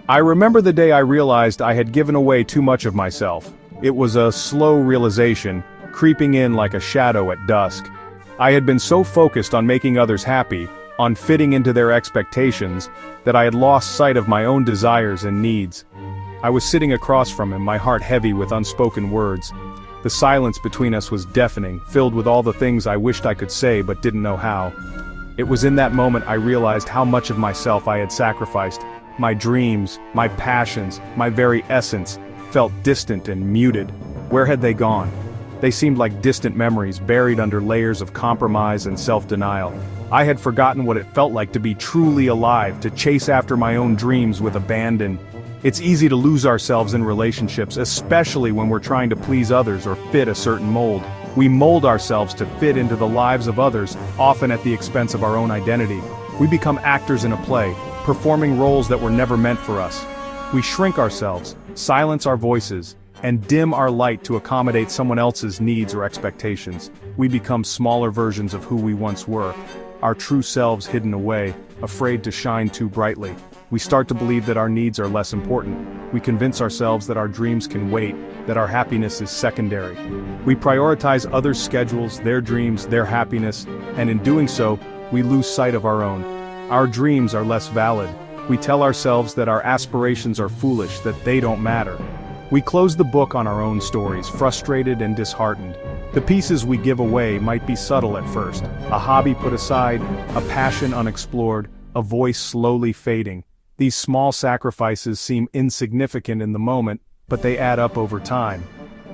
I remember the day I realized I had given away too much of myself. It was a slow realization, creeping in like a shadow at dusk. I had been so focused on making others happy, on fitting into their expectations, that I had lost sight of my own desires and needs. I was sitting across from him, my heart heavy with unspoken words. The silence between us was deafening, filled with all the things I wished I could say but didn't know how. It was in that moment I realized how much of myself I had sacrificed. My dreams, my passions, my very essence, felt distant and muted. Where had they gone? They seemed like distant memories buried under layers of compromise and self-denial. I had forgotten what it felt like to be truly alive, to chase after my own dreams with abandon. It's easy to lose ourselves in relationships, especially when we're trying to please others or fit a certain mold. We mold ourselves to fit into the lives of others, often at the expense of our own identity. We become actors in a play, performing roles that were never meant for us. We shrink ourselves, silence our voices, and dim our light to accommodate someone else's needs or expectations. We become smaller versions of who we once were, our true selves hidden away, afraid to shine too brightly. We start to believe that our needs are less important. We convince ourselves that our dreams can wait, that our happiness is secondary. We prioritize others' schedules, their dreams, their happiness, and in doing so, we lose sight of our own. Our dreams are less valid. We tell ourselves that our aspirations are foolish, that they don't matter. We close the book on our own stories, frustrated and disheartened. The pieces we give away might be subtle at first. A hobby put aside, a passion unexplored, a voice slowly fading. These small sacrifices seem insignificant in the moment, but they add up over time.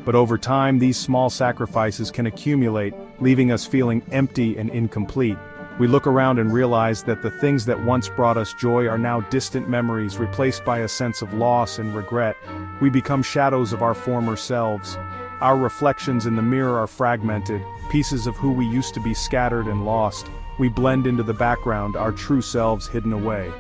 But over time, these small sacrifices can accumulate, leaving us feeling empty and incomplete. We look around and realize that the things that once brought us joy are now distant memories replaced by a sense of loss and regret. We become shadows of our former selves. Our reflections in the mirror are fragmented, pieces of who we used to be scattered and lost. We blend into the background, our true selves hidden away.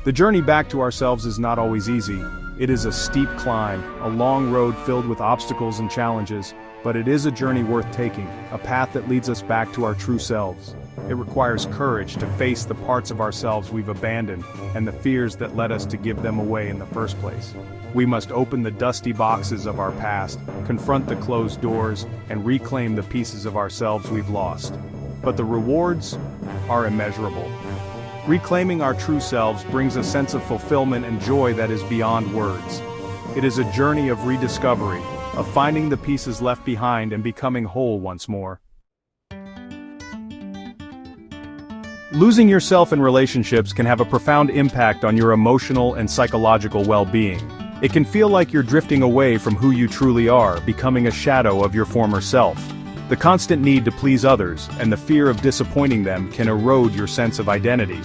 The journey back to ourselves is not always easy. It is a steep climb, a long road filled with obstacles and challenges, but it is a journey worth taking, a path that leads us back to our true selves. It requires courage to face the parts of ourselves we've abandoned, and the fears that led us to give them away in the first place. We must open the dusty boxes of our past, confront the closed doors, and reclaim the pieces of ourselves we've lost. But the rewards are immeasurable. Reclaiming our true selves brings a sense of fulfillment and joy that is beyond words. It is a journey of rediscovery, of finding the pieces left behind and becoming whole once more. Losing yourself in relationships can have a profound impact on your emotional and psychological well-being. It can feel like you're drifting away from who you truly are, becoming a shadow of your former self. The constant need to please others and the fear of disappointing them can erode your sense of identity.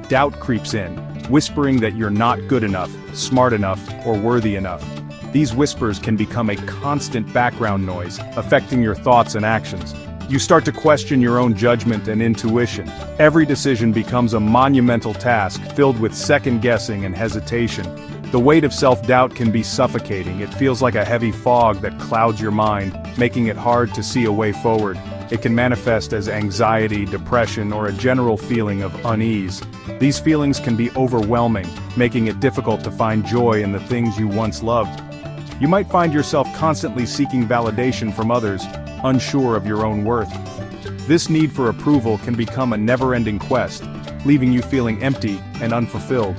Doubt creeps in, whispering that you're not good enough, smart enough, or worthy enough. These whispers can become a constant background noise, affecting your thoughts and actions. You start to question your own judgment and intuition. Every decision becomes a monumental task filled with second-guessing and hesitation. The weight of self-doubt can be suffocating. It feels like a heavy fog that clouds your mind, making it hard to see a way forward. It can manifest as anxiety, depression, or a general feeling of unease. These feelings can be overwhelming, making it difficult to find joy in the things you once loved. You might find yourself constantly seeking validation from others, unsure of your own worth. This need for approval can become a never-ending quest, leaving you feeling empty and unfulfilled.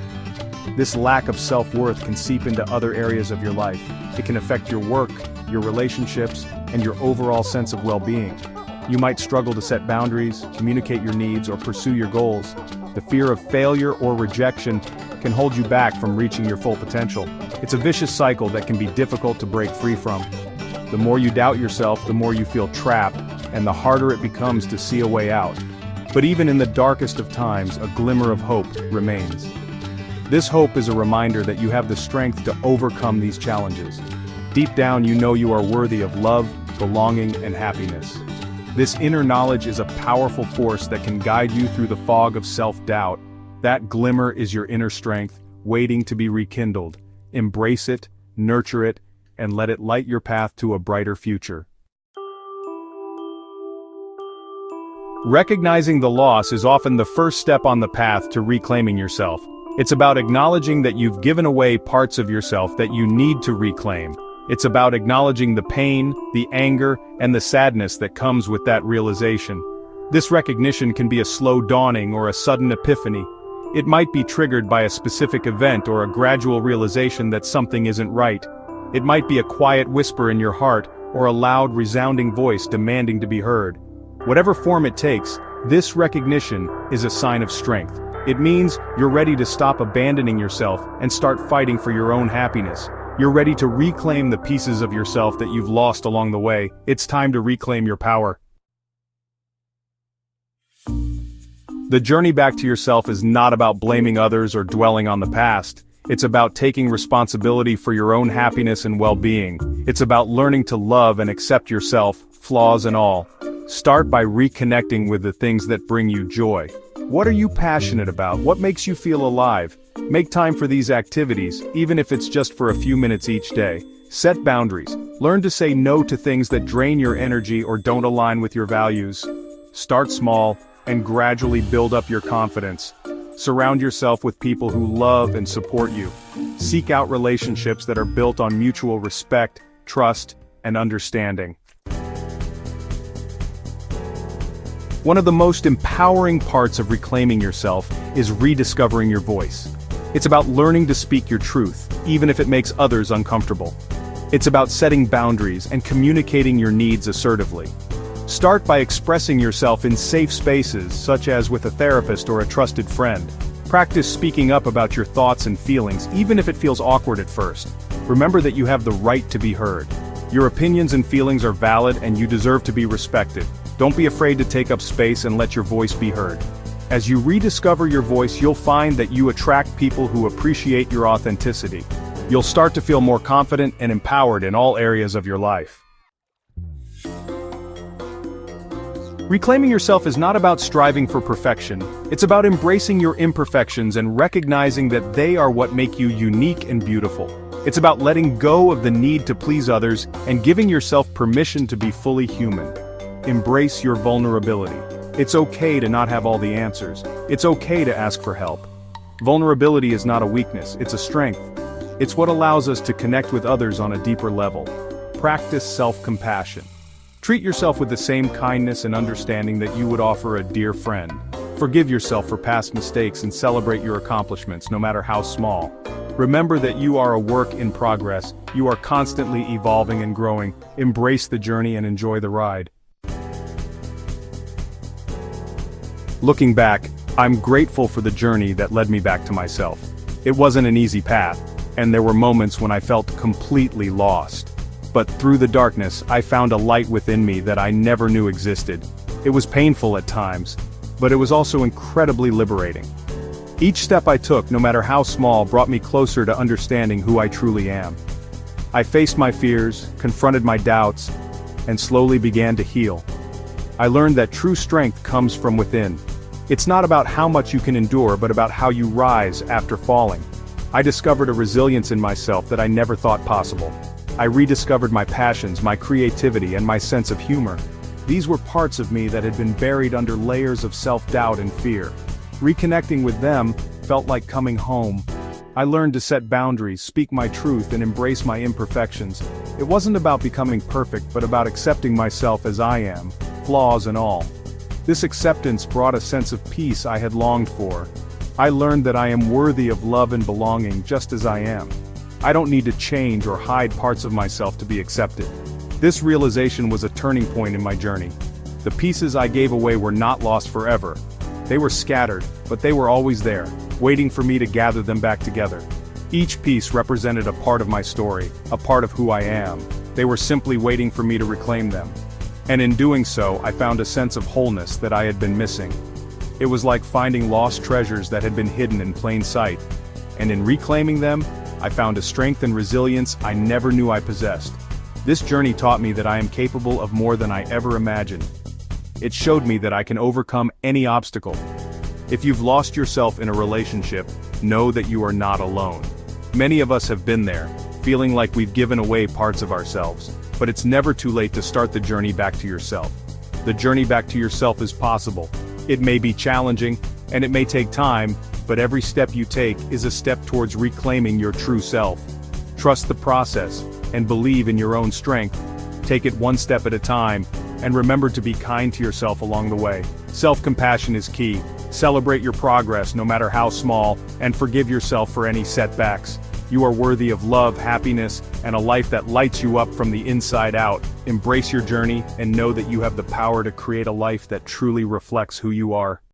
This lack of self-worth can seep into other areas of your life. It can affect your work, your relationships, and your overall sense of well-being. You might struggle to set boundaries, communicate your needs, or pursue your goals. The fear of failure or rejection can hold you back from reaching your full potential. It's a vicious cycle that can be difficult to break free from. The more you doubt yourself, the more you feel trapped, and the harder it becomes to see a way out. But even in the darkest of times, a glimmer of hope remains. This hope is a reminder that you have the strength to overcome these challenges. Deep down, you know you are worthy of love, belonging, and happiness. This inner knowledge is a powerful force that can guide you through the fog of self-doubt. That glimmer is your inner strength, waiting to be rekindled. Embrace it, nurture it, and let it light your path to a brighter future. Recognizing the loss is often the first step on the path to reclaiming yourself. It's about acknowledging that you've given away parts of yourself that you need to reclaim. It's about acknowledging the pain, the anger, and the sadness that comes with that realization. This recognition can be a slow dawning or a sudden epiphany. It might be triggered by a specific event or a gradual realization that something isn't right. It might be a quiet whisper in your heart or a loud, resounding voice demanding to be heard. Whatever form it takes, this recognition is a sign of strength. It means you're ready to stop abandoning yourself and start fighting for your own happiness. You're ready to reclaim the pieces of yourself that you've lost along the way. It's time to reclaim your power. The journey back to yourself is not about blaming others or dwelling on the past. It's about taking responsibility for your own happiness and well-being. It's about learning to love and accept yourself, flaws and all. Start by reconnecting with the things that bring you joy. What are you passionate about? What makes you feel alive? Make time for these activities, even if it's just for a few minutes each day. Set boundaries. Learn to say no to things that drain your energy or don't align with your values. Start small and gradually build up your confidence. Surround yourself with people who love and support you. Seek out relationships that are built on mutual respect, trust, and understanding. One of the most empowering parts of reclaiming yourself is rediscovering your voice. It's about learning to speak your truth, even if it makes others uncomfortable. It's about setting boundaries and communicating your needs assertively. Start by expressing yourself in safe spaces, such as with a therapist or a trusted friend. Practice speaking up about your thoughts and feelings, even if it feels awkward at first. Remember that you have the right to be heard. Your opinions and feelings are valid and you deserve to be respected. Don't be afraid to take up space and let your voice be heard. As you rediscover your voice, you'll find that you attract people who appreciate your authenticity. You'll start to feel more confident and empowered in all areas of your life. Reclaiming yourself is not about striving for perfection. It's about embracing your imperfections and recognizing that they are what make you unique and beautiful. It's about letting go of the need to please others and giving yourself permission to be fully human. Embrace your vulnerability. It's okay to not have all the answers. It's okay to ask for help. Vulnerability is not a weakness, it's a strength. It's what allows us to connect with others on a deeper level. Practice self-compassion. Treat yourself with the same kindness and understanding that you would offer a dear friend. Forgive yourself for past mistakes and celebrate your accomplishments, no matter how small. Remember that you are a work in progress. You are constantly evolving and growing. Embrace the journey and enjoy the ride. Looking back, I'm grateful for the journey that led me back to myself. It wasn't an easy path, and there were moments when I felt completely lost. But through the darkness, I found a light within me that I never knew existed. It was painful at times, but it was also incredibly liberating. Each step I took, no matter how small, brought me closer to understanding who I truly am. I faced my fears, confronted my doubts, and slowly began to heal. I learned that true strength comes from within. It's not about how much you can endure, but about how you rise after falling. I discovered a resilience in myself that I never thought possible. I rediscovered my passions, my creativity, and my sense of humor. These were parts of me that had been buried under layers of self-doubt and fear. Reconnecting with them felt like coming home. I learned to set boundaries, speak my truth, and embrace my imperfections. It wasn't about becoming perfect, but about accepting myself as I am, flaws and all. This acceptance brought a sense of peace I had longed for. I learned that I am worthy of love and belonging just as I am. I don't need to change or hide parts of myself to be accepted. This realization was a turning point in my journey. The pieces I gave away were not lost forever. They were scattered, but they were always there, waiting for me to gather them back together. Each piece represented a part of my story, a part of who I am. They were simply waiting for me to reclaim them. And in doing so, I found a sense of wholeness that I had been missing. It was like finding lost treasures that had been hidden in plain sight. And in reclaiming them, I found a strength and resilience I never knew I possessed. This journey taught me that I am capable of more than I ever imagined. It showed me that I can overcome any obstacle. If you've lost yourself in a relationship, know that you are not alone. Many of us have been there, feeling like we've given away parts of ourselves. But it's never too late to start the journey back to yourself. The journey back to yourself is possible. It may be challenging, and it may take time, but every step you take is a step towards reclaiming your true self. Trust the process, and believe in your own strength. Take it one step at a time, and remember to be kind to yourself along the way. Self-compassion is key. Celebrate your progress no matter how small, and forgive yourself for any setbacks. You are worthy of love, happiness, and a life that lights you up from the inside out. Embrace your journey and know that you have the power to create a life that truly reflects who you are.